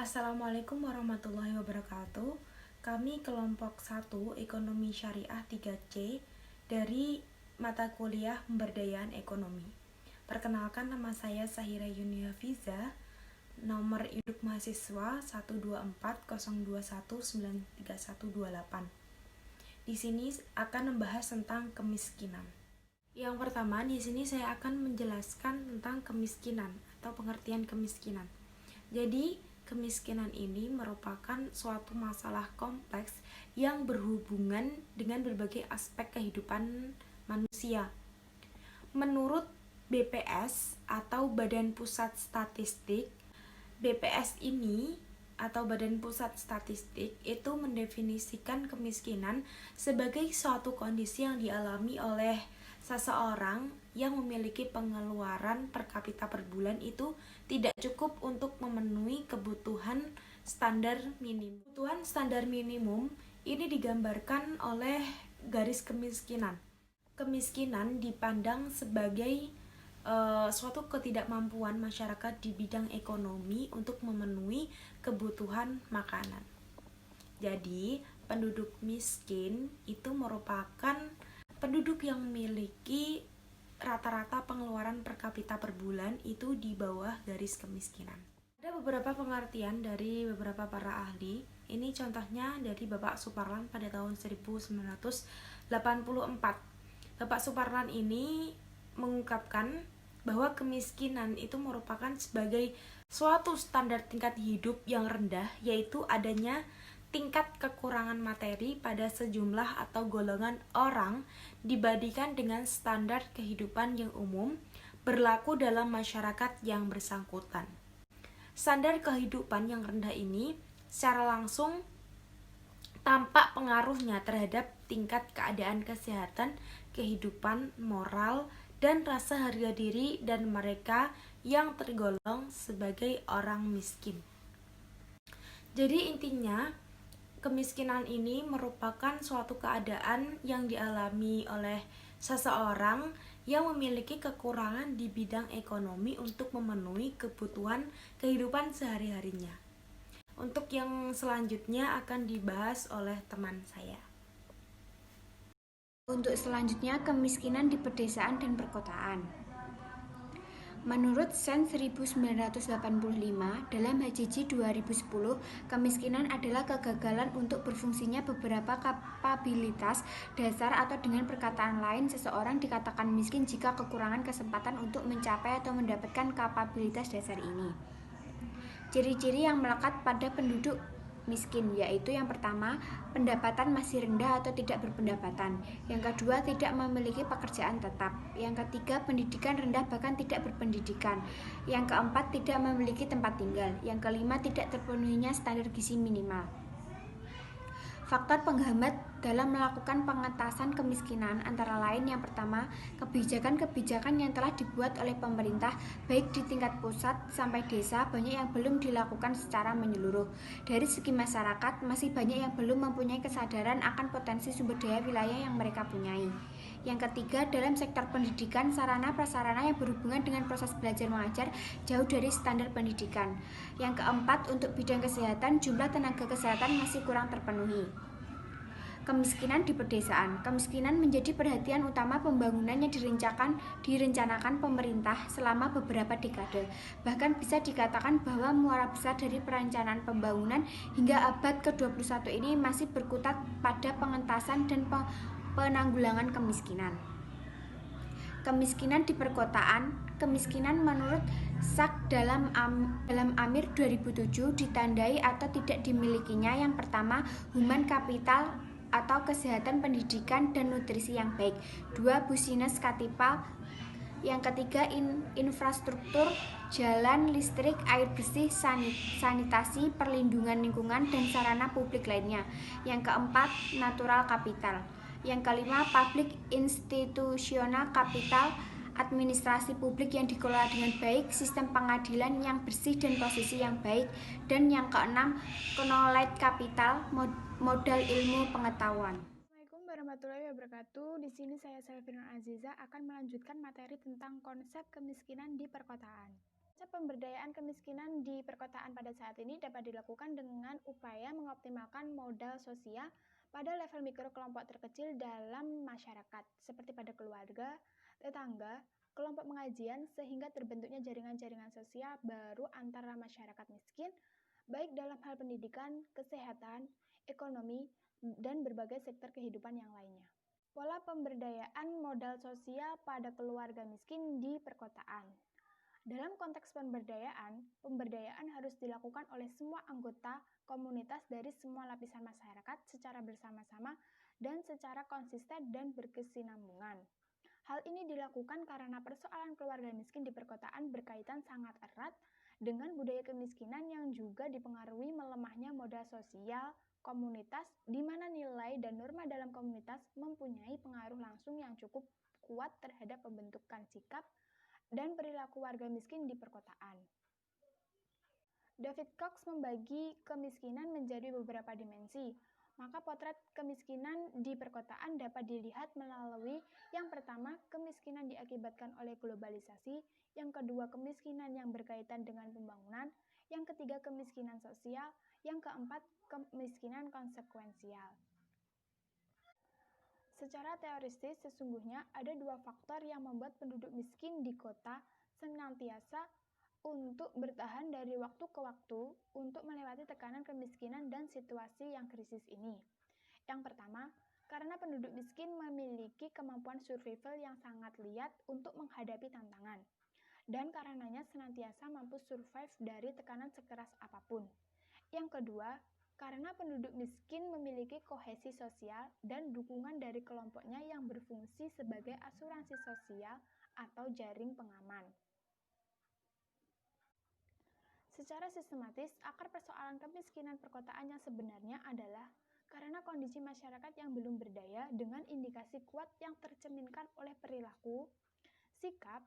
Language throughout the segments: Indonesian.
Assalamualaikum warahmatullahi wabarakatuh. Kami kelompok 1 Ekonomi Syariah 3C dari mata kuliah Pemberdayaan Ekonomi. Perkenalkan, nama saya Sahira Yuni Hafiza, nomor induk mahasiswa 12402193128. Di sini akan membahas tentang kemiskinan. Yang pertama, di sini saya akan menjelaskan tentang kemiskinan atau pengertian kemiskinan. Jadi, kemiskinan ini merupakan suatu masalah kompleks yang berhubungan dengan berbagai aspek kehidupan manusia. Menurut BPS atau Badan Pusat Statistik, BPS ini atau Badan Pusat Statistik itu mendefinisikan kemiskinan sebagai suatu kondisi yang dialami oleh seseorang yang memiliki pengeluaran per kapita per bulan itu tidak cukup untuk memenuhi kebutuhan standar minimum. Kebutuhan standar minimum ini digambarkan oleh garis kemiskinan. Kemiskinan dipandang sebagai suatu ketidakmampuan masyarakat di bidang ekonomi untuk memenuhi kebutuhan makanan. Jadi, penduduk miskin itu merupakan penduduk yang memiliki rata-rata pengeluaran per kapita per bulan itu di bawah garis kemiskinan. Ada beberapa pengertian dari beberapa para ahli. Ini contohnya dari Bapak Suparlan pada tahun 1984. Bapak Suparlan ini mengungkapkan bahwa kemiskinan itu merupakan sebagai suatu standar tingkat hidup yang rendah, yaitu adanya tingkat kekurangan materi pada sejumlah atau golongan orang dibandingkan dengan standar kehidupan yang umum berlaku dalam masyarakat yang bersangkutan. Standar kehidupan yang rendah ini secara langsung tampak pengaruhnya terhadap tingkat keadaan kesehatan, kehidupan moral, dan rasa harga diri dan mereka yang tergolong sebagai orang miskin. Jadi intinya, kemiskinan ini merupakan suatu keadaan yang dialami oleh seseorang yang memiliki kekurangan di bidang ekonomi untuk memenuhi kebutuhan kehidupan sehari-harinya. Untuk yang selanjutnya akan dibahas oleh teman saya. Untuk selanjutnya, kemiskinan di pedesaan dan perkotaan. Menurut Sen 1985 dalam HJJ 2010, kemiskinan adalah kegagalan untuk berfungsinya beberapa kapabilitas dasar, atau dengan perkataan lain, seseorang dikatakan miskin jika kekurangan kesempatan untuk mencapai atau mendapatkan kapabilitas dasar ini. Ciri-ciri yang melekat pada penduduk miskin yaitu yang pertama, pendapatan masih rendah atau tidak berpendapatan. Yang kedua, tidak memiliki pekerjaan tetap. Yang ketiga, pendidikan rendah bahkan tidak berpendidikan. Yang keempat, tidak memiliki tempat tinggal. Yang kelima, tidak terpenuhinya standar gizi minimal. Faktor penghambat dalam melakukan pengentasan kemiskinan antara lain yang pertama, kebijakan-kebijakan yang telah dibuat oleh pemerintah baik di tingkat pusat sampai desa banyak yang belum dilakukan secara menyeluruh. Dari segi masyarakat, masih banyak yang belum mempunyai kesadaran akan potensi sumber daya wilayah yang mereka punyai. Yang ketiga, dalam sektor pendidikan, sarana-prasarana yang berhubungan dengan proses belajar mengajar jauh dari standar pendidikan. Yang keempat, untuk bidang kesehatan, jumlah tenaga kesehatan masih kurang terpenuhi. Kemiskinan di pedesaan. Kemiskinan menjadi perhatian utama pembangunan yang direncanakan pemerintah selama beberapa dekade. Bahkan bisa dikatakan bahwa muara besar dari perencanaan pembangunan hingga abad ke-21 ini masih berkutat pada pengentasan dan penanggulangan kemiskinan. Kemiskinan di perkotaan. Kemiskinan menurut SAK dalam Amir 2007 ditandai atau tidak dimilikinya yang pertama, human capital atau kesehatan, pendidikan, dan nutrisi yang baik. Dua, business capital. Yang ketiga, infrastruktur, jalan, listrik, air bersih, sanitasi, perlindungan lingkungan, dan sarana publik lainnya. Yang keempat, natural capital. Yang kelima, public institutional capital, administrasi publik yang dikelola dengan baik, sistem pengadilan yang bersih dan posisi yang baik. Dan yang keenam, knowledge capital, modal ilmu pengetahuan. Assalamualaikum warahmatullahi wabarakatuh. Di sini saya Selvina Aziza akan melanjutkan materi tentang konsep kemiskinan di perkotaan. Pemberdayaan kemiskinan di perkotaan pada saat ini dapat dilakukan dengan upaya mengoptimalkan modal sosial pada level mikro kelompok terkecil dalam masyarakat, seperti pada keluarga, tetangga, kelompok pengajian, sehingga terbentuknya jaringan-jaringan sosial baru antara masyarakat miskin, baik dalam hal pendidikan, kesehatan, ekonomi, dan berbagai sektor kehidupan yang lainnya. Pola pemberdayaan modal sosial pada keluarga miskin di perkotaan. Dalam konteks pemberdayaan harus dilakukan oleh semua anggota komunitas dari semua lapisan masyarakat secara bersama-sama dan secara konsisten dan berkesinambungan. Hal ini dilakukan karena persoalan keluarga miskin di perkotaan berkaitan sangat erat dengan budaya kemiskinan yang juga dipengaruhi melemahnya modal sosial komunitas, di mana nilai dan norma dalam komunitas mempunyai pengaruh langsung yang cukup kuat terhadap pembentukan sikap dan perilaku warga miskin di perkotaan. David Cox membagi kemiskinan menjadi beberapa dimensi. Maka potret kemiskinan di perkotaan dapat dilihat melalui yang pertama, kemiskinan diakibatkan oleh globalisasi, yang kedua, kemiskinan yang berkaitan dengan pembangunan, yang ketiga, kemiskinan sosial, yang keempat, kemiskinan konsekuensial. Secara teoristis, sesungguhnya ada dua faktor yang membuat penduduk miskin di kota senantiasa untuk bertahan dari waktu ke waktu untuk melewati tekanan kemiskinan dan situasi yang krisis ini. Yang pertama, karena penduduk miskin memiliki kemampuan survival yang sangat liat untuk menghadapi tantangan, dan karenanya senantiasa mampu survive dari tekanan sekeras apapun. Yang kedua, karena penduduk miskin memiliki kohesi sosial dan dukungan dari kelompoknya yang berfungsi sebagai asuransi sosial atau jaring pengaman. Secara sistematis, akar persoalan kemiskinan perkotaan yang sebenarnya adalah karena kondisi masyarakat yang belum berdaya dengan indikasi kuat yang tercerminkan oleh perilaku, sikap,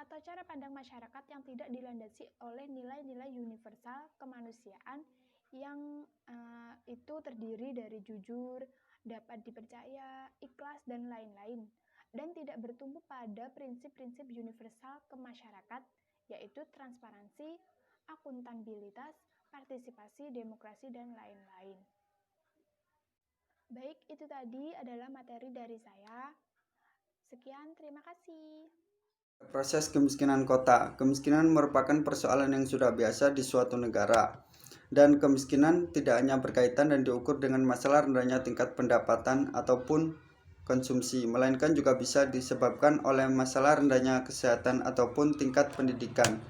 atau cara pandang masyarakat yang tidak dilandasi oleh nilai-nilai universal kemanusiaan yang itu terdiri dari jujur, dapat dipercaya, ikhlas, dan lain-lain, dan tidak bertumbuh pada prinsip-prinsip universal kemasyarakat, yaitu transparansi, akuntabilitas, partisipasi, demokrasi, dan lain-lain. Baik, itu tadi adalah materi dari saya. Sekian, terima kasih. Proses kemiskinan kota. Kemiskinan merupakan persoalan yang sudah biasa di suatu negara. Dan kemiskinan tidak hanya berkaitan dan diukur dengan masalah rendahnya tingkat pendapatan ataupun konsumsi, melainkan juga bisa disebabkan oleh masalah rendahnya kesehatan ataupun tingkat pendidikan.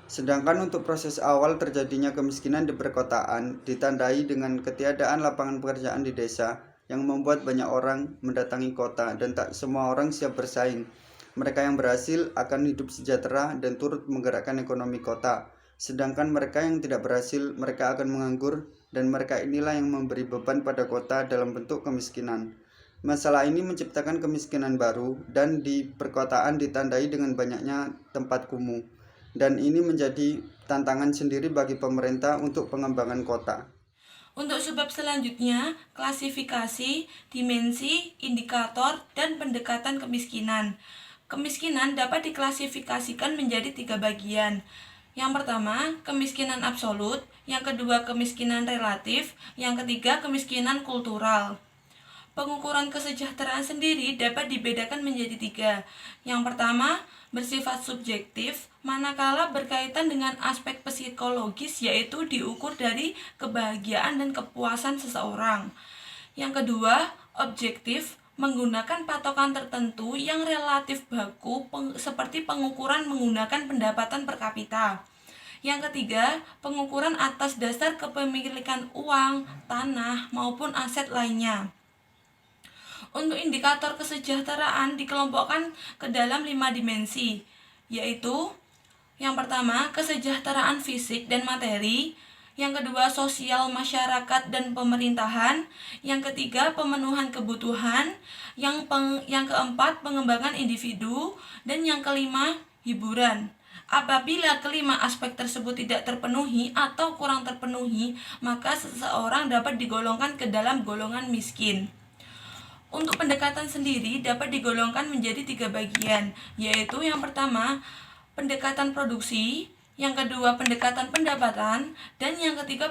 Sedangkan untuk proses awal terjadinya kemiskinan di perkotaan ditandai dengan ketiadaan lapangan pekerjaan di desa yang membuat banyak orang mendatangi kota dan tak semua orang siap bersaing. Mereka yang berhasil akan hidup sejahtera dan turut menggerakkan ekonomi kota. Sedangkan mereka yang tidak berhasil, mereka akan menganggur dan mereka inilah yang memberi beban pada kota dalam bentuk kemiskinan. Masalah ini menciptakan kemiskinan baru dan di perkotaan ditandai dengan banyaknya tempat kumuh. Dan ini menjadi tantangan sendiri bagi pemerintah untuk pengembangan kota. Untuk sebab selanjutnya, klasifikasi, dimensi, indikator, dan pendekatan kemiskinan. Kemiskinan dapat diklasifikasikan menjadi 3 bagian. Yang pertama, kemiskinan absolut, yang kedua, kemiskinan relatif, yang ketiga, kemiskinan kultural. Pengukuran kesejahteraan sendiri dapat dibedakan menjadi 3. Yang pertama, bersifat subjektif, manakala berkaitan dengan aspek psikologis, yaitu diukur dari kebahagiaan dan kepuasan seseorang. Yang kedua, objektif, menggunakan patokan tertentu yang relatif baku seperti pengukuran menggunakan pendapatan per kapita. Yang ketiga, pengukuran atas dasar kepemilikan uang, tanah, maupun aset lainnya. Untuk indikator kesejahteraan dikelompokkan ke dalam 5 dimensi, yaitu yang pertama, kesejahteraan fisik dan materi, yang kedua, sosial masyarakat dan pemerintahan, yang ketiga, pemenuhan kebutuhan, yang keempat, pengembangan individu, dan yang kelima, hiburan. Apabila kelima aspek tersebut tidak terpenuhi atau kurang terpenuhi, maka seseorang dapat digolongkan ke dalam golongan miskin. Untuk pendekatan sendiri dapat digolongkan menjadi 3 bagian, yaitu yang pertama, pendekatan produksi, yang kedua pendekatan pendapatan, dan yang ketiga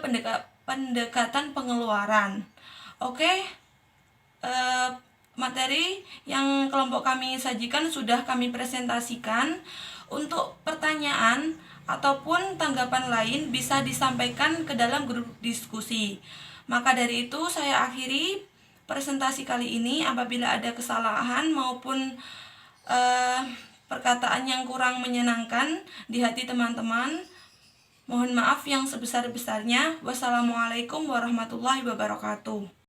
pendekatan pengeluaran. Oke, materi yang kelompok kami sajikan sudah kami presentasikan. Untuk pertanyaan ataupun tanggapan lain bisa disampaikan ke dalam grup diskusi. Maka dari itu saya akhiri presentasi kali ini. Apabila ada kesalahan maupun perkataan yang kurang menyenangkan di hati teman-teman, mohon maaf yang sebesar-besarnya. Wassalamualaikum warahmatullahi wabarakatuh.